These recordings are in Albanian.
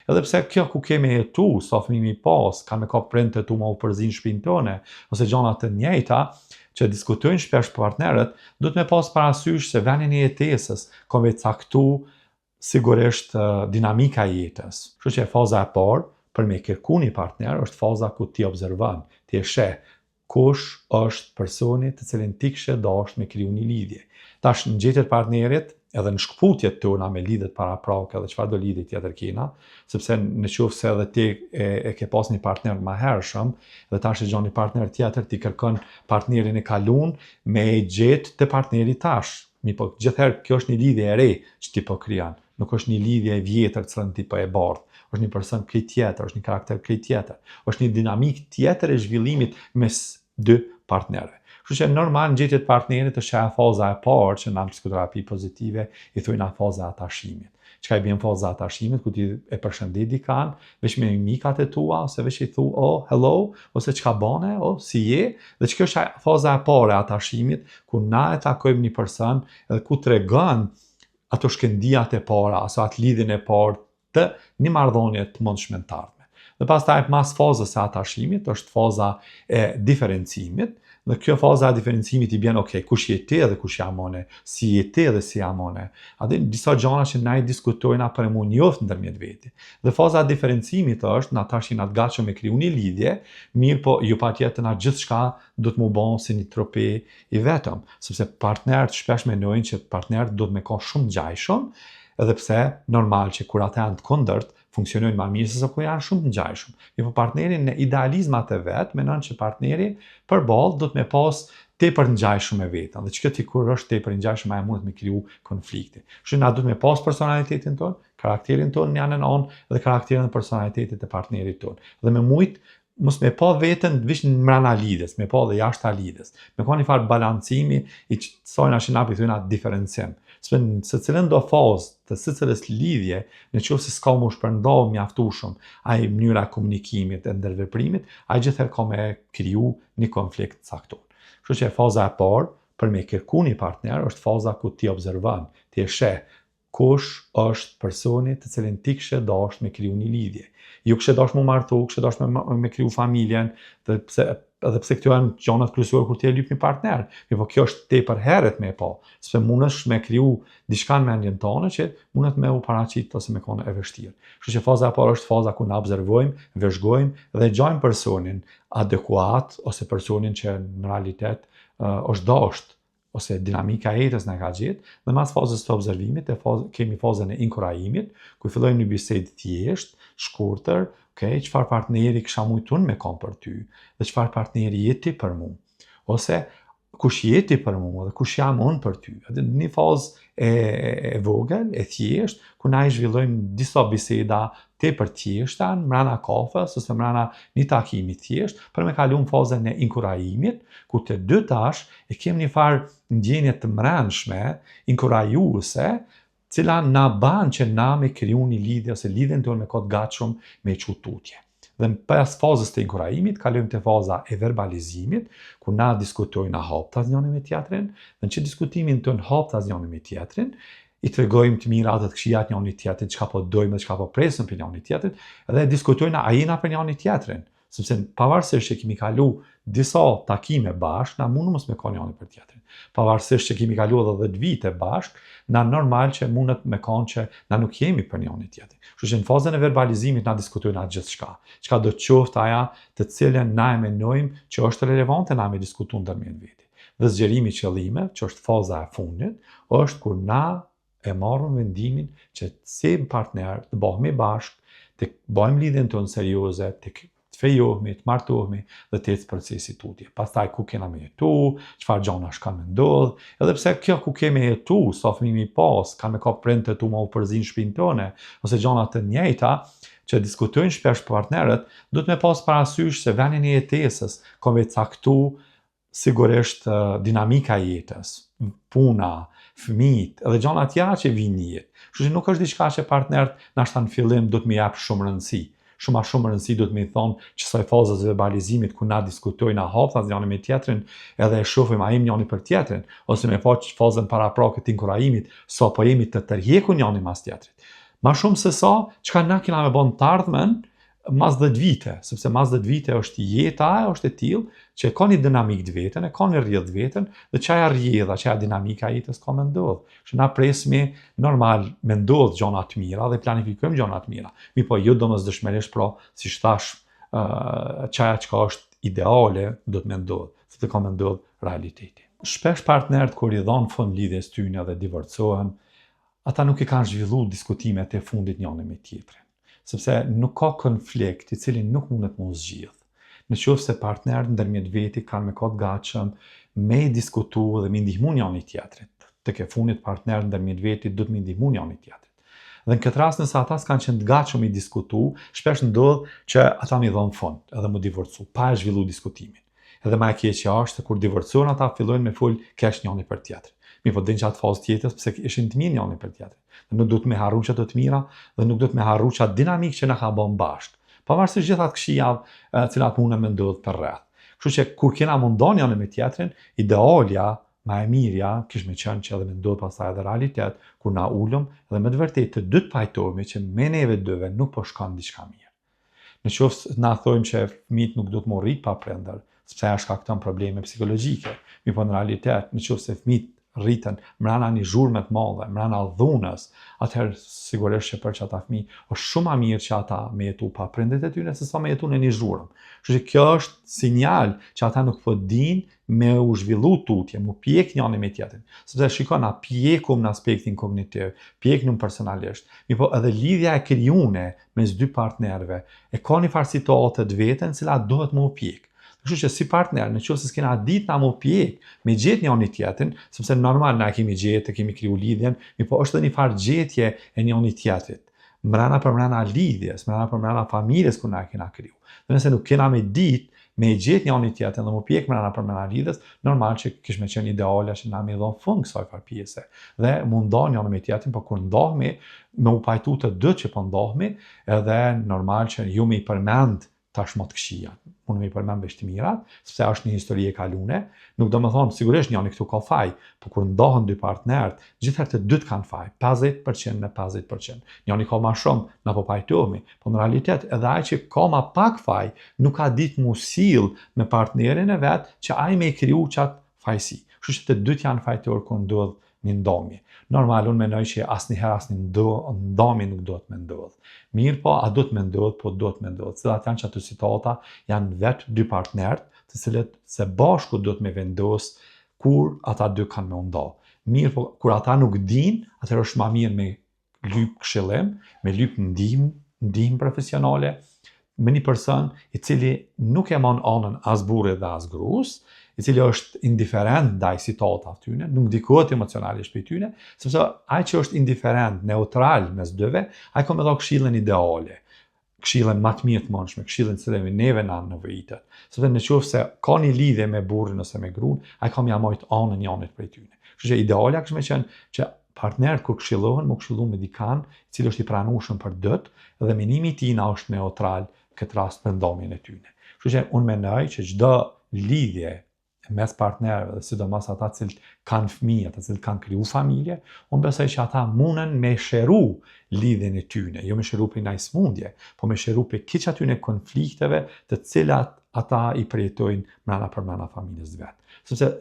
Edhe pse kjo ku kemi jetu, sa fëmijë i pas, kanë me ka prindë tu më u përzin shtëpinë tone, ose gjona të njëjta, që diskutojnë shpesh partnerët, duhet me pas parasysh se venin e jetesës ka me caktu sigurisht dinamika e jetës. Kështu që faza e parë për me kërku një partner është faza ku ti observon, ti e sheh kush është personi të cilin ti kishe dashur me kriju një lidhje. Tash në gjetjet partnerit, edhe në shkputjet tona me lidhet paraprake dhe çfarë do lidhje tjetër kena, sepse në qoftë se edhe ti e ke pas një partner më hershëm dhe tash e gjon një partner tjetër, ti kërkon partnerin e kaluar me e gjet te partneri tash. Po gjithherë kjo është një lidhje e re që ti po krijon, nuk është një lidhje e vjetër që ti po e bardh. Është një person krejt tjetër, është një karakter krejt tjetër, është një dinamik tjetër e zhvillimit mes dy partnerëve. Kështu që normal në gjetjet partnerit është e faza e parë që në psikoterapi pozitive i thojnë faza e atashimit. Çka i bën faza e atashimit, ku ti e përshëndet dikan, veç me mikat e tua, ose veç i thu, oh, hello, ose çka bane, oh, si je, dhe që kjo është faza e parë e atashimit, ku na e takojmë një person edhe ku tregon ato shkëndijat e para, ose atë lidhjen e parë të një marrëdhënie të mundshme të ardhme. Dhe pastaj mas fazës së atashimit është faza e diferencimit, dhe kjo faza e diferencimit i bjen, okay, kush je ti dhe kush jam unë, si je ti dhe si jam unë. Atë disa gjëra që na i diskutojna për mu njoft ndërmjet veti. Dhe faza e diferencimit është na tash jena të gatshëm me kriju një lidhje, mirë po jo patjetër na gjithçka do të më bën si një trope i vetëm, sepse partnerët shpesh mendojnë që partnerët do të më kanë shumë ngjajshëm, edhe pse normal që kur ata janë të kundërt funksionojnë më mirë se sa kur janë shumë të ngjajshëm. Po partneri në idealizmat e vet mendon që partneri përballë do të më pas tepër ngjajshëm me vetën. Dhe çka ti kur është tepër ngjajshëm ai mund të më kriju konflikte. Kështu na duhet më pas personalitetin ton, karakterin ton në anën on dhe karakterin dhe personalitetit të partnerit ton. Dhe me mujt mos me pa veten veç në mbrana lidhjes, me pa dhe jashta lidhjes. Me ka një farë balancimi i çfarë na shinapi thonë diferencim. Se cilën do fazë të secilës lidhje, në qoftë se s'ka më shpërndau mjaftueshëm ai mënyra e komunikimit e ndërveprimit, ai gjithherë ka me kriju një konflikt caktuar. Kështu që faza e parë për me kërku një partner është faza ku ti observon, ti e sheh kush është personi të cilin ti kishe dashur me kriju një lidhje. Jo kishe dashur me martu, kishe dashur me kriju familjen, edhe pse këto janë gjonat kryesore kur ti e lyp një partner. Po kjo është tepër herët me pa, sepse mundesh me kriju diçka në mendjen tonë që mundet me u paraqit ose me qenë e vështirë. Kështu që faza e parë është faza ku na observojmë, vëzhgojmë dhe gjojmë personin adekuat ose personin që në realitet është dashur ose dinamika e jetës na ka gjetë, dhe mas fazës të observimit kemi fazën e inkurajimit, ku fillojmë një bisedë thjesht, shkurtër, okay, çfarë partneri kisha mujtun me kam për ty, dhe çfarë partneri jeti për mu, ose kush jeti për mu dhe kush jam unë për ty. Dhe një fazë e vogël, e thjesht, ku na i zhvillojmë disa biseda tepër thjeshta, mbrana kafës ose mbrana një takimi thjesht, për me kalu në fazën e inkurajimit, ku të dy tash e kemi një farë ndjenje të mbrëmshme, inkurajuese, cila na ban që na me kriju një lidhje ose lidhjen tonë me këtë gatshëm me çututje. Dhe pas fazës të inkurajimit, kalojmë te faza e verbalizimit, ku na diskutojmë haptas njëri me tjetrin, dhe në që diskutimin tonë haptas njëri me tjetrin, i tregojmë të mirat dhe të këqijat njëri tjetrit, çka po dojmë dhe çka po presim për njëri tjetrit, dhe diskutojmë a jena për njëri tjetrin, sepse pavarësisht që kemi kalu disa takime bashkë, na mundu mos me ka njëri për tjetrin. Pavarësisht që kemi kalu edhe 10 vite bashkë, na normal që mundet me kanë që na nuk jemi për njëri tjetrin. Kështu që në fazën e verbalizimit na diskutojnë atë gjithçka. Çka do të qoftë aja të cilën na e mendojmë që është relevante na me diskutuar ndërmjet veti. Dhe zgjerimi i qëllimeve, që është faza e fundit, është kur na e marrëm vendimin që si partner të bëhemi bashkë, të bëjmë lidhjen tonë serioze, të fejohemi, të martohemi dhe të ecë procesi tutje. Pastaj ku kena me jetu, çfarë gjëra shkan me ndodh, edhe pse kjo ku kemi jetu, sa fëmijë i pas, kanë me ka prindë tu më u përzin shtëpinë tone, ose gjëra të njëjta që diskutojnë shpesh partnerët, duhet me pas parasysh se venin e jetesës ka me caktu sigurisht dinamika e jetës, puna, fëmijët, edhe gjëra tjera që vijnë në jetë. Kështu që nuk është diçka që partnerët na shtan në fillim do të më jap shumë rëndësi. Shumë rëndësi do të më thonë që saj fazës e verbalizimit ku na diskutojnë haptas njëri me tjetrin, edhe e shohim a jemi njëri për tjetrin, ose me fazën paraprake të inkurajimit, sa po jemi të tërhequr njëri mas tjetrit. Ma shumë se sa, çka na kena me bon të ardhmen, mas 10 vite, sepse mas 10 vite është jeta, është e tillë që ka një dinamik të vetën, e ka një rrjedh vetën, dhe çaja rrjedha, çaja dinamika e jetës ka me ndodh. Që na presmi normal me ndodh gjona të mira dhe planifikojmë gjona të mira. Mi po jo domosdoshmërisht pra, si thash, çaja çka është ideale do të me ndodh, sepse ka me ndodh realiteti. Shpesh partnerët kur i dhon fund lidhjes tyne dhe divorcohen, ata nuk i kanë zhvillu diskutimet e fundit njëri me tjetrin, sepse nuk ka konflikt i cili nuk mundet mu zgjidh. Në qoftë se partnerët ndërmjet veti kanë me kohë të gatshëm me diskutu dhe me ndihmu njëri tjetrit. Tek e fundit partnerët ndërmjet veti do të me ndihmu njëri tjetrit. Dhe në këtë rast nëse ata s'kanë qenë të gatshëm i diskutu, shpesh ndodh që ata mi dhon fund edhe mu divorcu, pa e zhvillu diskutimin. Edhe ma e keqja është se kur divorcohen ata fillojnë me fol keq njëri për tjetrin. Mi po din që atë fazë tjetës pëse ishin të mirë njëri për tjetrin. Dhe nuk do të me harru që të mira dhe nuk do të me harru që dinamik që na ka bën bashkë. Pavarësisht gjithat këshillave cilat mundën me ndodh për rreth. Kështu që kur kena mundon njëri me tjetrin, idealja, ma e mirja, kish me qenë që edhe me ndodh pastaj edhe realitet, kur na ulëm dhe me të vërtetë të dy të pajtohemi që me neve dyve nuk po shkon diçka mirë. Në qoftë na thojmë që fëmijët nuk do të mu rrit pa prindër, sepse ajo shkakton probleme psikologjike. Mi po në realitet, në qoftë se fëmijët rriten mrena një zhurme të madhe, mrena dhunës, atëherë sigurisht që për që ata fëmijë është shumë më mirë që ata me jetu pa prindërit e tyre se sa me jetu në një zhurmë. Kështu që kjo është sinjal që ata nuk po dinë me u zhvillu tutje, mu pjek njëri me tjetrin. Sepse shikon, na pjekum në aspektin kognitiv, pjeknum personalisht. Mi po edhe lidhja e krijune mes dy partnerëve e ka një farë situate të veten, cila duhet mu pjek. Kështu që si partner, në qoftë se s'kena ditë na mu pjek me gjetë njëri tjetrin, sepse normal na kemi gjetë, kemi kriju lidhjen, mi po është edhe një farë gjetje e njëri tjetrit. Mrena për mrena lidhjes, mrena për mrena familjes ku na kena kriju. Dhe nëse nuk kena me ditë me gjetë njëri tjetrin dhe mu pjek mrena për mrena lidhjes, normal që kish me qenë ideale që na me dhon fund kësaj farë pjese. Dhe mundon njëri me tjetrin, por kur ndohemi me u pajtu të dy që po ndohemi, edhe normal që ju me i përmend tashmë të këqija. Unë me i përmend veç të mirat, sepse është një histori e kalune. Nuk do me thonë, sigurisht njëri këtu ka faj, por kur ndohen dy partnerët, gjithherë të dytë kanë faj, 50% me 50%. Njëri ka ma shumë, na po pajtohemi, por në realitet edhe ai që ka ma pak faj, nuk ka ditë mu sill me partnerin e vet që ai me i kriju qatë fajsi. Kështu që të dytë janë fajtor kur ndodh një ndomje. Normal, unë menoj që asnjëherë ndomje nuk do të me ndodh. Mirë po, a do të me ndodh, po do të me ndodh. Cilat janë që ato situata janë vetë dy partnerët, të cilët se bashku do të me vendos kur ata dy kanë me ndoh. Mirë po, kur ata nuk din, atëherë është ma mirë me lyp këshillim, me lyp ndihmë profesionale, me një person i cili nuk e mon anën as burrit dhe as gruas, i cili është indiferent ndaj situatave tyne, nuk ndikohet emocionalisht për tyne, sepse ai që është indiferent, neutral mes dyve, ai ka me dha këshillën ideale, këshillën më të mirë të mundshme, këshillën që neve na nevojitet. Sepse nëse ka një lidhje me burrin ose me gruan, ai ka më marrë anën njërit prej tyne. Kështu që idealja kështu më qenë që partnerët kur këshillohen, më këshillu me dikan, i cili është i pranueshëm për dytë dhe menimi i tij na është neutral këtë rast për ndomjen e tyne. Kështu që unë mendoj që çdo lidhje mes partnerëve dhe sidomos ata që kanë fëmijë, ata që kanë kriju familje, unë besoj që ata mundën me sheru lidhjen e tyne, jo me sheru për ndaj smundje, po me sheru për keq atyne konflikteve të cilat ata i përjetojnë mrena për mrena familjes vet. Sepse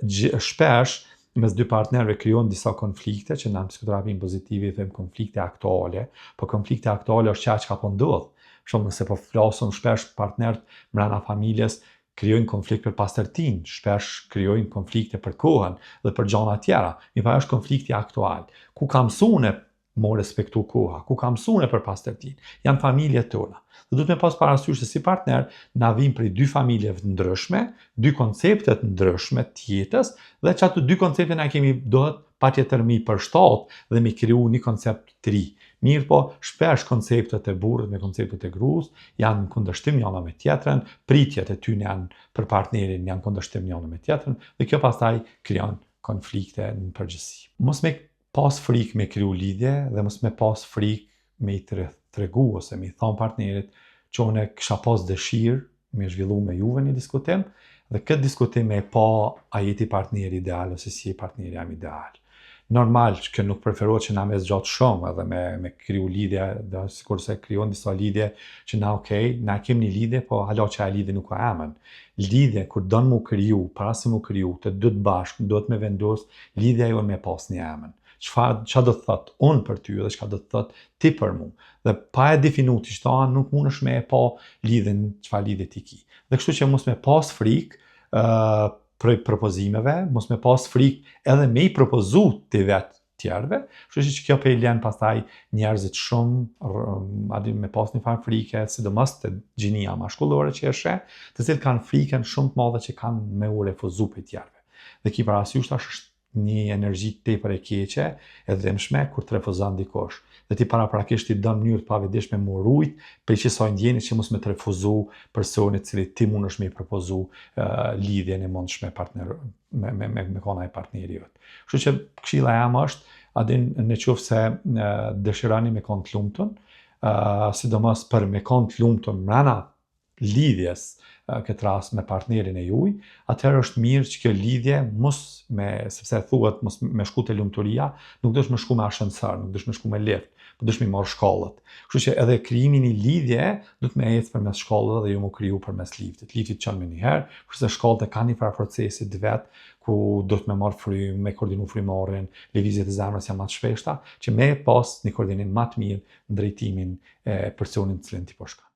shpesh mes dy partnerëve krijohen disa konflikte që në psikoterapin pozitive i them konflikte aktuale, po konflikte aktuale është çka po ndodh. Shumë nëse po flasun shpesh partnerët mrena familjes krijojnë konflikt për pastërtin, shpesh krijojnë konflikte për kohën dhe për gjëra tjera. Mi pa është konflikti aktual. Ku ka mësune mo respektu koha, ku ka mësune për pastërtin, janë familjet tona. Dhe du të me pas parasysh se si partner na vim për dy familjeve të ndryshme, dy konceptet ndryshme të jetës, dhe që ato dy koncepte na kemi dohet patjetër mi përshtat dhe mi kriju një koncept të ri. Mirë po, shpesh konceptet e burrit me konceptet e gruas janë në kundërshtim njëna me tjetrën, pritjet e tyre janë për partnerin janë kundërshtim njëna me tjetrën, dhe kjo pastaj krijon konflikte në përgjithësi. Mos me pas frikë me kriju lidhje dhe mos me pas frikë me i tregu ose me i thonë partnerit që unë kisha pas dëshirë me zhvillu me juve një diskutim dhe këtë diskutim e pa a jeti partneri ideal ose si partneri jam ideal. Normal që nuk preferohet që na me zgjat shumë edhe me kriju lidhje, dhe sikurse krijon disa lidhje që na na kemi një lidhje, po hala që ajo lidhje nuk ka emën. Lidhje kur don mu kriju, para se mu kriju, të dy të bashkë, duhet me vendos lidhja jonë me pas një emën. Çfarë do të thot unë për ty dhe çfarë do të thot ti për mu. Dhe pa e definu ti shta, nuk mundesh me e pa lidhen çfarë lidhje ti ki. Dhe kështu që mos me pas frikë për propozimeve, mos me pas frikë edhe me i propozu të vetë tjerëve, kështu që kjo pe i len pastaj njerëzit shumë, me pas një farë frike, sidomos të gjinia mashkullore që e sheh, të cilët kanë frikën shumë të madhe që kanë me u refuzu për tjerëve. Dhe ki parasysh tash është një energji tepër e keqe e dhëmshme kur të refuzon dikush. Dhe ti paraprakisht i dën mënyrë të pavetëdijshme me rujt për qësoj ndjenjë që mos me të refuzu personit cili ti mundesh me i propozu lidhjen e mundshme partner me kona e partneri jot. Kështu që këshilla jam është në qoftë se dëshironi me kon të lumtun, sidomos për me kon të lumtun mbrana lidhjes këtë rast me partnerin e juaj, atëherë është mirë që kjo lidhje sepse thuhet mos me shku te lumturia, nuk duhesh me shku me ascensor, nuk duhesh me shku me lift, po duhesh me marr shkallët. Kështu që edhe krijimi i një lidhje duhet me ecë përmes shkallëve dhe jo mu kriju përmes liftit. Liftit çon më një herë, kurse shkallët kanë një farë procesi të vet ku duhet me marr frymë, me koordinu frymarrjen, lëvizjet e zemrës janë më të shpeshta, që me pas një koordinim më të mirë në drejtimin e personit të cilin ti po shkon.